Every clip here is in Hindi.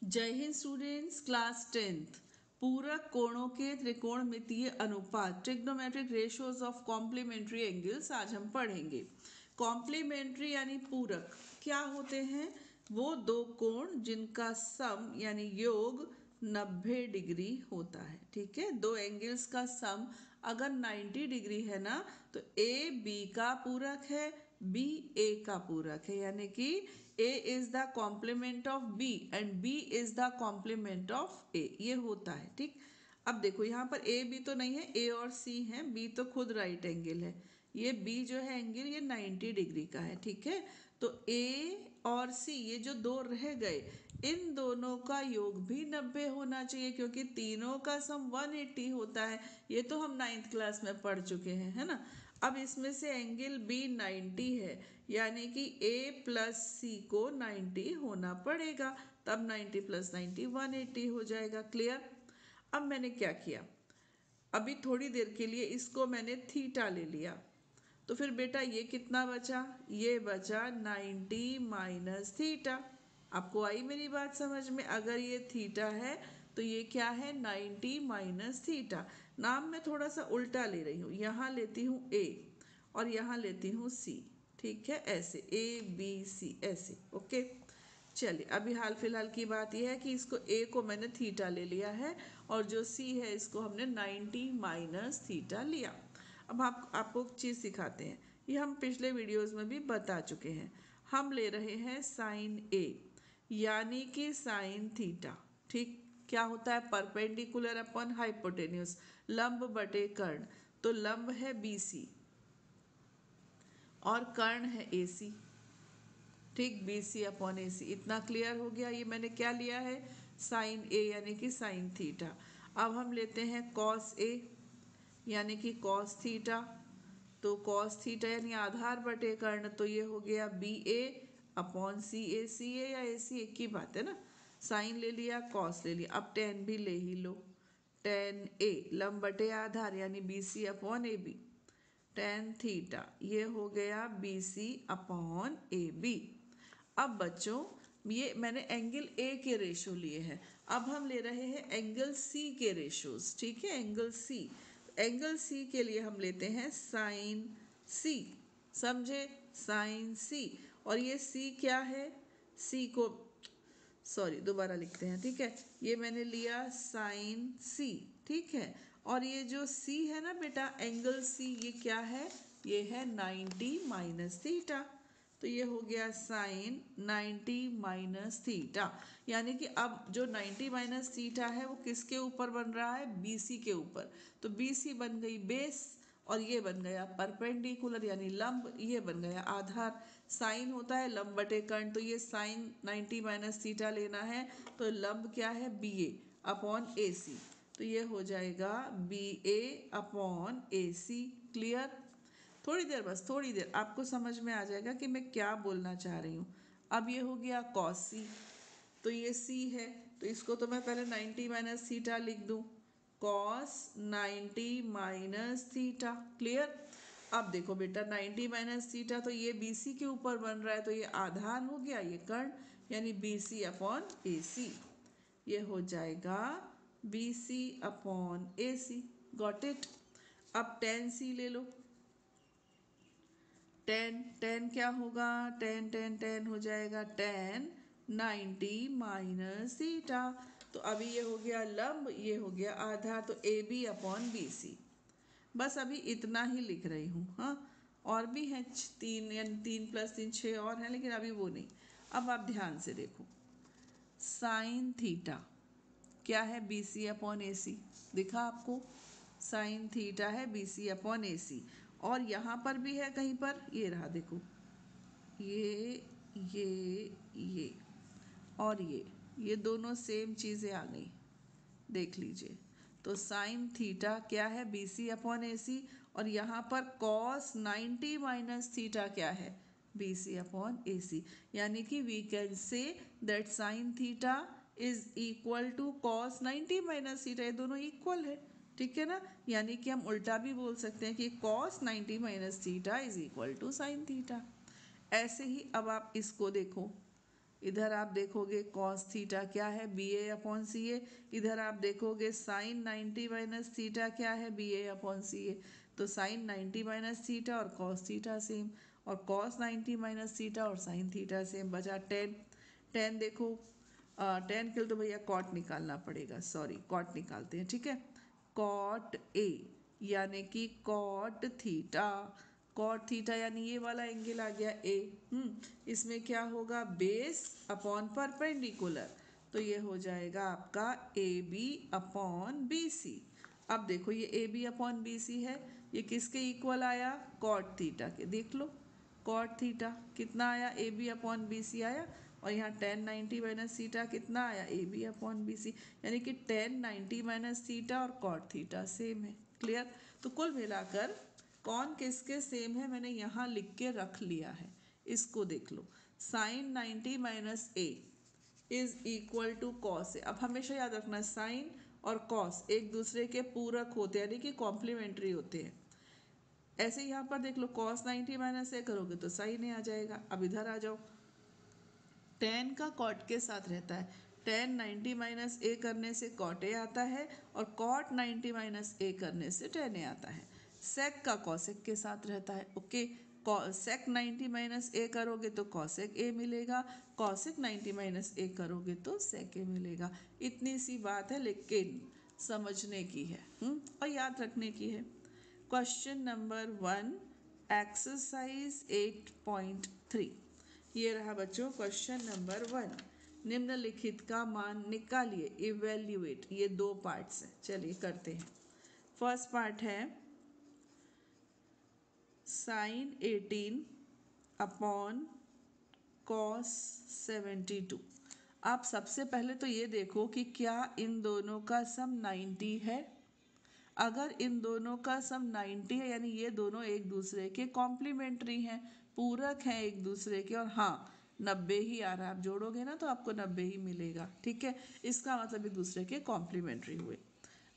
जय हिंद स्टूडेंट्स, क्लास 10th। पूरक कोणों के त्रिकोणमितीय अनुपात, trigonometric ratios of complementary angles आज हम पढ़ेंगे। कॉम्प्लीमेंट्री यानी पूरक क्या होते हैं? वो दो कोण जिनका सम यानी योग 90 डिग्री होता है। ठीक है, दो एंगल्स का सम अगर 90 डिग्री है ना, तो ए बी का पूरक है, बी ए का पूरक है, यानी कि A is the complement of B and B is the complement of A, ये होता है। ठीक, अब देखो यहाँ पर ए बी तो नहीं है, ए और सी है, बी तो खुद राइट एंगल है, ये बी जो है एंगल ये 90 डिग्री का है। ठीक है, तो ए और सी ये जो दो रह गए, इन दोनों का योग भी 90 होना चाहिए, क्योंकि तीनों का सम 180 होता है। ये तो हम 9th क्लास में पढ़ चुके हैं, है ना। अब इसमें से एंगल बी 90 है, यानी कि ए प्लस सी को 90 होना पड़ेगा, तब 90 प्लस 90 180 हो जाएगा। क्लियर? अब मैंने क्या किया, अभी थोड़ी देर के लिए इसको मैंने थीटा ले लिया, तो फिर बेटा ये कितना बचा? ये बचा 90 माइनस थीटा। आपको आई मेरी बात समझ में? अगर ये थीटा है तो ये क्या है? 90 माइनस थीटा। नाम मैं थोड़ा सा उल्टा ले रही हूँ, यहाँ लेती हूँ ए और यहाँ लेती हूँ सी। ठीक है, ऐसे ए बी सी ऐसे। ओके, चलिए अभी हाल फिलहाल की बात यह है कि इसको ए को मैंने थीटा ले लिया है और जो सी है इसको हमने 90 माइनस थीटा लिया। अब आपको एक चीज़ सिखाते हैं, ये हम पिछले वीडियोस में भी बता चुके हैं। हम ले रहे हैं साइन ए, यानी कि साइन थीटा। ठीक, क्या होता है? परपेंडिकुलर अपॉन हाइपोटेन्यूस, लंब बटे कर्ण। तो लंब है बी सी और कर्ण है ए सी। ठीक, बी सी अपॉन ए सी, इतना क्लियर हो गया। ये मैंने क्या लिया है? साइन ए यानी कि साइन थीटा। अब हम लेते हैं कॉस ए यानी कि कॉस थीटा। तो कॉस थीटा यानी आधार बटे कर्ण, तो ये हो गया बी ए अपॉन सी ए। सी ए या ए सी एक ही बात है ना। साइन ले लिया, कॉस ले लिया, अब टेन भी ले ही लो। टेन ए लंब बटे आधार यानी B C upon A B, tan theta ये हो गया B C upon A B. अब बच्चों ये मैंने एंगल ए के रेशो लिए हैं, अब हम ले रहे हैं एंगल सी के रेशोज। ठीक है, एंगल सी, एंगल सी के लिए हम लेते हैं साइन सी। समझे? साइन सी। और ये सी क्या है? सी को सॉरी दोबारा लिखते हैं। ठीक है, ये मैंने लिया साइन सी। ठीक है, और ये जो सी है ना बेटा, एंगल सी, ये क्या है? ये है 90 माइनस थीटा। तो ये हो गया साइन 90 माइनस थीटा, यानी कि अब जो 90 माइनस थीटा है वो किसके ऊपर बन रहा है? BC के ऊपर। तो BC बन गई बेस और ये बन गया परपेंडिकुलर यानी लंब, ये बन गया आधार। साइन होता है लंब बटे कर्ण, तो ये साइन 90 माइनस थीटा लेना है, तो लंब क्या है? BA upon AC। तो ये हो जाएगा BA अपॉन AC। क्लियर? थोड़ी देर, बस थोड़ी देर, आपको समझ में आ जाएगा कि मैं क्या बोलना चाह रही हूँ। अब ये हो गया कॉस सी, तो ये सी है, तो इसको तो मैं पहले 90 माइनस थीटा लिख दूँ, कॉस 90 माइनस थीटा। क्लियर? अब देखो बेटा 90 माइनस थीटा तो ये बी सी के ऊपर बन रहा है, तो ये आधार हो गया, ये कर्ण, यानी बी सी अपॉन ए सी। ये हो जाएगा B C upon A C. Got it? अब टेन सी ले लो। टेन टेन क्या होगा? टेन टेन टेन हो जाएगा टेन 90 माइनस थीटा। तो अभी ये हो गया लंब, ये हो गया आधार, तो A B upon B C. बस अभी इतना ही लिख रही हूँ। हाँ, और भी हैं तीन, यानी 3 प्लस 3 6 और हैं, लेकिन अभी वो नहीं। अब आप ध्यान से देखो, साइन थीटा क्या है? बी सी अपॉन ए सी। दिखा आपको? साइन थीटा है बी सी अपॉन ए सी। और यहाँ पर भी है कहीं पर, ये रहा देखो, ये और ये दोनों सेम चीज़ें आ गई, देख लीजिए। तो साइन थीटा क्या है? बी सी अपॉन ए सी, और यहाँ पर कॉस 90 माइनस थीटा क्या है? B C upon A C. यानी कि we can say that sine theta is equal to cos 90 minus theta, ये दोनों इक्वल है। ठीक है ना, यानी कि हम उल्टा भी बोल सकते हैं कि cos 90 minus theta is equal to sine theta. ऐसे ही अब आप इसको देखो, इधर आप देखोगे कॉस थीटा क्या है, बी ए अपॉन सी ए। इधर आप देखोगे साइन 90 माइनस थीटा क्या है, बी ए अपॉन सी ए। तो साइन 90 माइनस थीटा और कॉस थीटा सेम, और कॉस 90 माइनस थीटा और साइन थीटा सेम। बचा टेन। टेन देखो, टेन के लिए तो भैया कॉट निकालना पड़ेगा, सॉरी कॉट निकालते हैं, ठीक है। कॉट ए यानी कि कॉट थीटा, कॉट थीटा यानी ये वाला एंगल आ गया ए। इसमें क्या होगा, बेस अपॉन परपेंडिकुलर, तो ये हो जाएगा आपका A B upon B C. अब देखो ये A B upon B C है, ये किसके इक्वल आया, कॉट थीटा के। देख लो कॉट थीटा कितना आया, A B upon B C आया, और यहाँ टेन 90 माइनस थीटा कितना आया, A B upon B C, यानी कि टेन 90 माइनस थीटा और कॉट थीटा सेम है। क्लियर। तो कुल मिलाकर कौन किसके सेम है मैंने यहाँ लिख के रख लिया है, इसको देख लो। Sine 90 minus A is equal to cos A. अब हमेशा याद रखना साइन और कॉस एक दूसरे के पूरक होते हैं, यानी कि कॉम्प्लीमेंट्री होते हैं। ऐसे यहाँ पर देख लो कॉस 90 माइनस ए करोगे तो साइन ए आ जाएगा। अब इधर आ जाओ, टेन का कॉट के साथ रहता है, टेन 90 माइनस ए करने से कॉट ए आता है, और कॉट 90 माइनस ए करने से टेन ए आता है। सेक का कॉसेक के साथ रहता है, ओके। सेक 90 माइनस ए करोगे तो कॉसेक ए मिलेगा, कॉसेक 90 माइनस ए करोगे तो सेक ए मिलेगा। इतनी सी बात है, लेकिन समझने की है और याद रखने की है। Question number 1, exercise 8.3। ये रहा बच्चों क्वेश्चन नंबर 1। निम्नलिखित का मान निकालिए, इवेल्युएट। ये दो पार्ट्स हैं, चलिए करते हैं। फर्स्ट पार्ट है साइन 18 अपॉन कॉस 72। आप सबसे पहले तो ये देखो कि क्या इन दोनों का सम 90 है। अगर इन दोनों का सम 90 है यानी ये दोनों एक दूसरे के कॉम्प्लीमेंट्री हैं, पूरक हैं एक दूसरे के, और हाँ 90 ही आ रहा है, आप जोड़ोगे ना तो आपको 90 ही मिलेगा, ठीक है। इसका मतलब एक दूसरे के कॉम्प्लीमेंट्री हुए।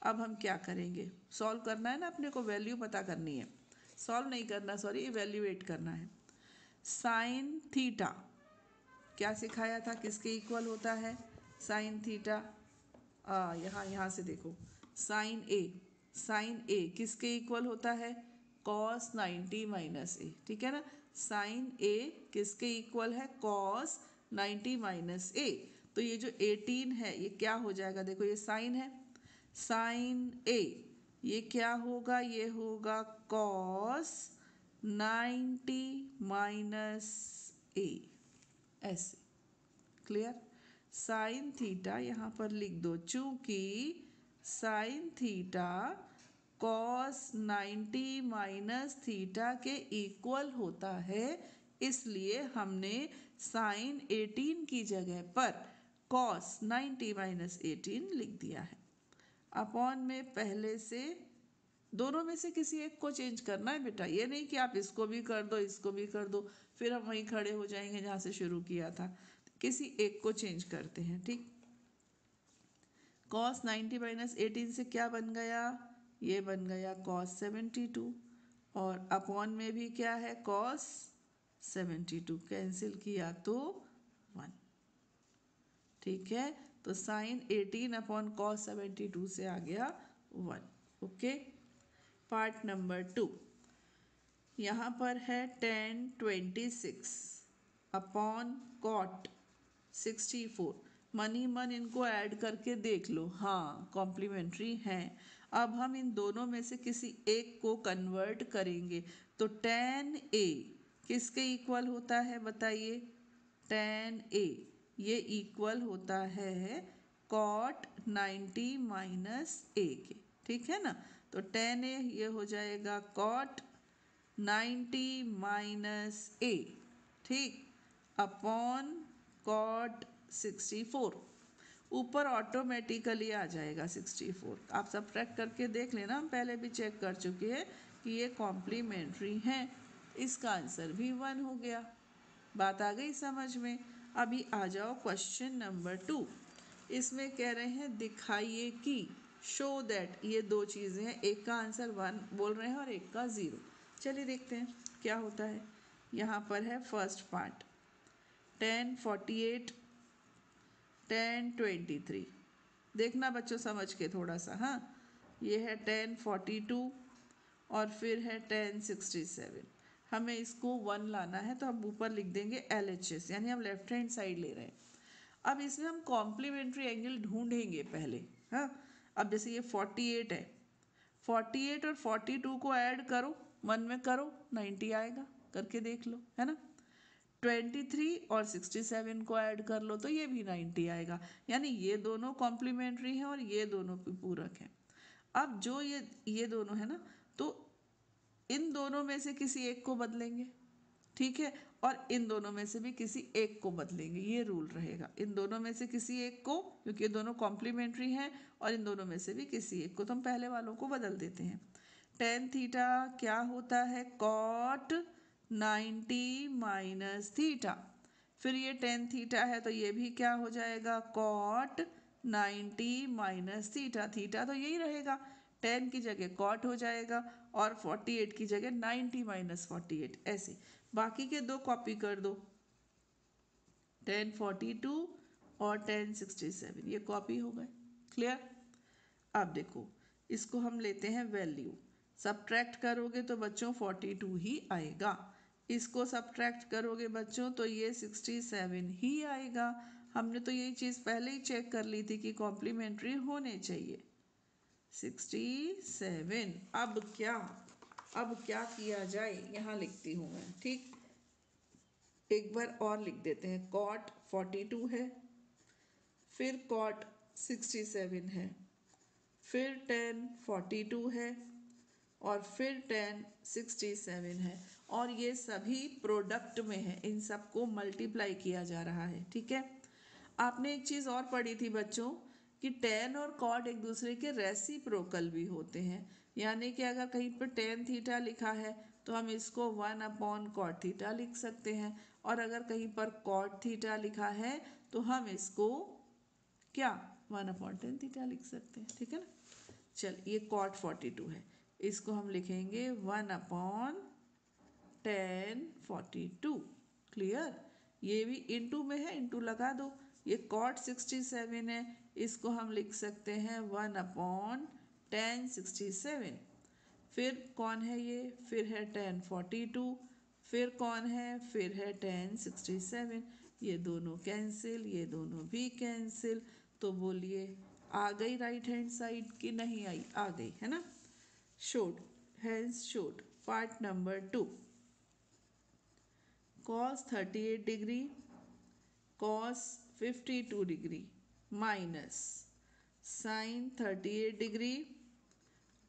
अब हम क्या करेंगे, सॉल्व करना है ना, अपने को वैल्यू पता करनी है, सॉल्व नहीं करना, सॉरी इवेल्युएट करना है। साइन थीटा क्या सिखाया था, किसके इक्वल होता है, साइन थीटा, यहाँ से देखो, साइन ए किसके इक्वल होता है, कॉस 90 माइनस ए, ठीक है ना। साइन ए किसके इक्वल है, कॉस 90 माइनस ए। तो ये जो 18 है ये क्या हो जाएगा, देखो ये साइन है, साइन ए ये क्या होगा, ये होगा कॉस 90 माइनस ए, ऐसे। क्लियर। साइन थीटा यहाँ पर लिख दो, चूंकि sine theta cos 90 minus theta के इक्वल होता है, इसलिए हमने साइन 18 की जगह पर कॉस 90 माइनस 18 लिख दिया है। अपॉन में पहले से दोनों में से किसी एक को चेंज करना है बेटा, ये नहीं कि आप इसको भी कर दो इसको भी कर दो, फिर हम वहीं खड़े हो जाएंगे जहाँ से शुरू किया था। किसी एक को चेंज करते हैं, ठीक। कॉस 90 माइनस 18 से क्या बन गया, ये बन गया कॉस 72, और अपॉन में भी क्या है, कॉस 72, कैंसिल किया तो 1, ठीक है। तो साइन 18 अपॉन कॉस 72 से आ गया 1, ओके। पार्ट नंबर 2, यहाँ पर है tan 26 अपॉन कॉट 64। मन ही मन इनको ऐड करके देख लो, हाँ कॉम्प्लीमेंट्री हैं। अब हम इन दोनों में से किसी एक को कन्वर्ट करेंगे, तो tan a किसके इक्वल होता है बताइए, tan a ये इक्वल होता है cot 90 माइनस a के, ठीक है ना। तो tan a ये हो जाएगा cot 90 माइनस a, ठीक, अपॉन cot 64। ऊपर ऑटोमेटिकली आ जाएगा 64, आप सब्ट्रैक्ट करके देख लेना, हम पहले भी चेक कर चुके हैं कि ये कॉम्प्लीमेंट्री हैं। इसका आंसर भी 1 हो गया। बात आ गई समझ में। अभी आ जाओ क्वेश्चन नंबर 2। इसमें कह रहे हैं दिखाइए कि, शो दैट, ये दो चीज़ें हैं, एक का आंसर 1 बोल रहे हैं और एक का 0। चलिए देखते हैं क्या होता है। यहाँ पर है फर्स्ट पार्ट, 1048, 1023। देखना बच्चों समझ के थोड़ा सा, हाँ। ये है 1042 और फिर है 1067। हमें इसको 1 लाना है तो हम ऊपर लिख देंगे LHS, यानी हम लेफ्ट हैंड साइड ले रहे हैं। अब इसमें हम कॉम्प्लीमेंट्री एंगल ढूंढेंगे पहले, हाँ। अब जैसे ये 48 है, 48 और 42 को ऐड करो, 1 में करो, 90 आएगा, करके देख लो, है ना। 23 और 67 को ऐड कर लो तो ये भी 90 आएगा, यानी ये दोनों कॉम्प्लीमेंट्री हैं और ये दोनों पूरक हैं। अब जो ये दोनों है ना, तो इन दोनों में से किसी एक को बदलेंगे, ठीक है, और इन दोनों में से भी किसी एक को बदलेंगे, ये रूल रहेगा। इन दोनों में से किसी एक को, क्योंकि ये दोनों कॉम्प्लीमेंट्री हैं, और इन दोनों में से भी किसी एक को, तो हम पहले वालों को बदल देते हैं। टेन थीटा क्या होता है? Cot 90 minus theta. फिर ये टेन थीटा है तो ये भी क्या हो जाएगा? Cot 90 minus theta. थीटा तो यही रहेगा, 10 की जगह कॉट हो जाएगा और 48 की जगह 90 माइनस 48, ऐसे। बाकी के दो कॉपी कर दो, 1042 और 1067, ये कॉपी हो गए। क्लियर? अब देखो, इसको हम लेते हैं वैल्यू। सब्ट्रैक्ट करोगे तो बच्चों 42 ही आएगा। इसको सब्ट्रैक्ट करोगे बच्चों तो ये 67 ही आएगा। हमने तो यही चीज़ पहले ही चेक कर ली थी कि कॉम्प्लीमेंट्री होने चाहिए। 67। अब क्या किया जाए, यहाँ लिखती हूँ मैं, ठीक। एक बार और लिख देते हैं। कॉट 42 है, फिर कॉट 67 है, फिर 1042 है, और फिर 1067 है, और ये सभी प्रोडक्ट में है, इन सबको मल्टीप्लाई किया जा रहा है, ठीक है। आपने एक चीज़ और पढ़ी थी बच्चों कि टेन और कॉट एक दूसरे के रेसिप्रोकल भी होते हैं, यानी कि अगर कहीं पर टेन थीटा लिखा है तो हम इसको 1/कॉट थीटा लिख सकते हैं, और अगर कहीं पर कॉट थीटा लिखा है तो हम इसको क्या 1/10 थीटा लिख सकते हैं, ठीक है ना। चल, ये कॉट 42 है, इसको हम लिखेंगे 1/1042। क्लियर? ये भी इंटू में है, इंटू लगा दो। ये कॉट 67 है, इसको हम लिख सकते हैं 1/1067। फिर कौन है ये? फिर है 1042। फिर कौन है? फिर है 1067। ये दोनों कैंसिल, ये दोनों भी कैंसिल। तो बोलिए, आ गई राइट हैंड साइड कि नहीं आई? आ गई, है ना। Showed, hence showed. Part number 2। cos 38 degree cos 52 degree minus sine 38 degree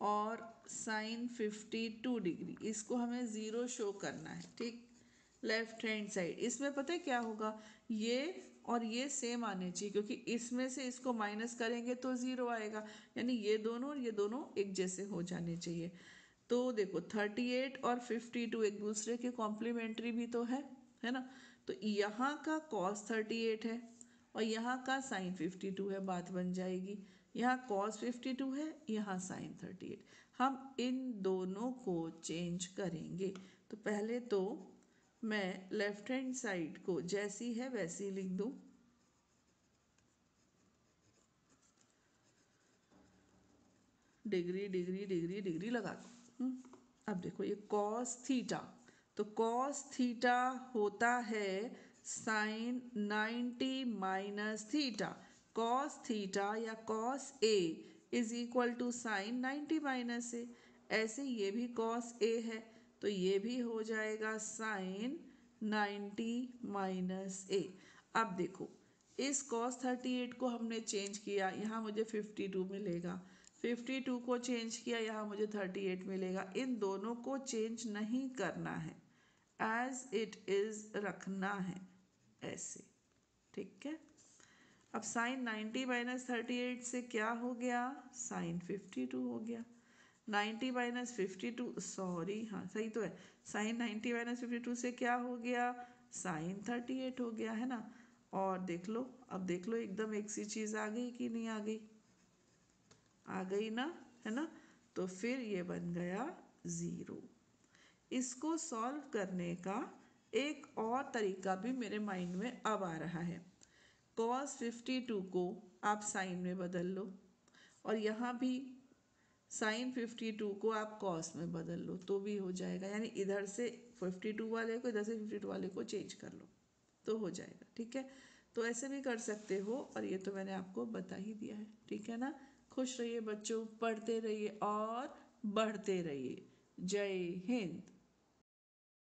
और साइन 52 डिग्री, इसको हमें ज़ीरो शो करना है, ठीक। लेफ्ट हैंड साइड, इसमें पता है क्या होगा? ये और ये सेम आने चाहिए, क्योंकि इसमें से इसको माइनस करेंगे तो ज़ीरो आएगा, यानी ये दोनों और ये दोनों एक जैसे हो जाने चाहिए। तो देखो 38 और 52 एक दूसरे के कॉम्प्लीमेंट्री भी तो है ना। तो यहाँ का cos 38 है और यहाँ का sin 52 है, बात बन जाएगी। यहाँ cos 52 है, यहाँ sin 38। हम इन दोनों को चेंज करेंगे। तो पहले तो मैं लेफ्ट हैंड साइड को जैसी है वैसी लिख दूँ, डिग्री डिग्री डिग्री डिग्री लगा दो। अब देखो ये cos थीटा, तो cos थीटा होता है sine 90 minus theta. cos theta या cos A is equal to sine 90 minus A. ऐसे ये भी cos A है तो ये भी हो जाएगा साइन 90 माइनस ए। अब देखो, इस cos 38 को हमने चेंज किया, यहाँ मुझे 52 मिलेगा। 52 को चेंज किया, यहाँ मुझे 38 मिलेगा। इन दोनों को चेंज नहीं करना है, एज इट इज़ रखना है, ऐसे, ठीक है। अब साइन 90 माइनस 38 से क्या हो गया? साइन 52 हो गया। 90 माइनस 52, सॉरी, हाँ सही तो है। साइन 90 माइनस 52 से क्या हो गया? साइन 38 हो गया, है ना। और देख लो, अब देख लो एकदम एक सी चीज़ आ गई कि नहीं आ गई? आ गई ना, है ना। तो फिर ये बन गया ज़ीरो। इसको सॉल्व करने का एक और तरीका भी मेरे माइंड में अब आ रहा है। cos 52 को आप साइन में बदल लो और यहाँ भी साइन 52 को आप कॉस में बदल लो तो भी हो जाएगा। यानी इधर से 52 वाले को, इधर से 52 वाले को चेंज कर लो तो हो जाएगा। ठीक है, तो ऐसे भी कर सकते हो और ये तो मैंने आपको बता ही दिया है। ठीक है ना। खुश रहिए बच्चों, पढ़ते रहिए और बढ़ते रहिए। जय हिंद।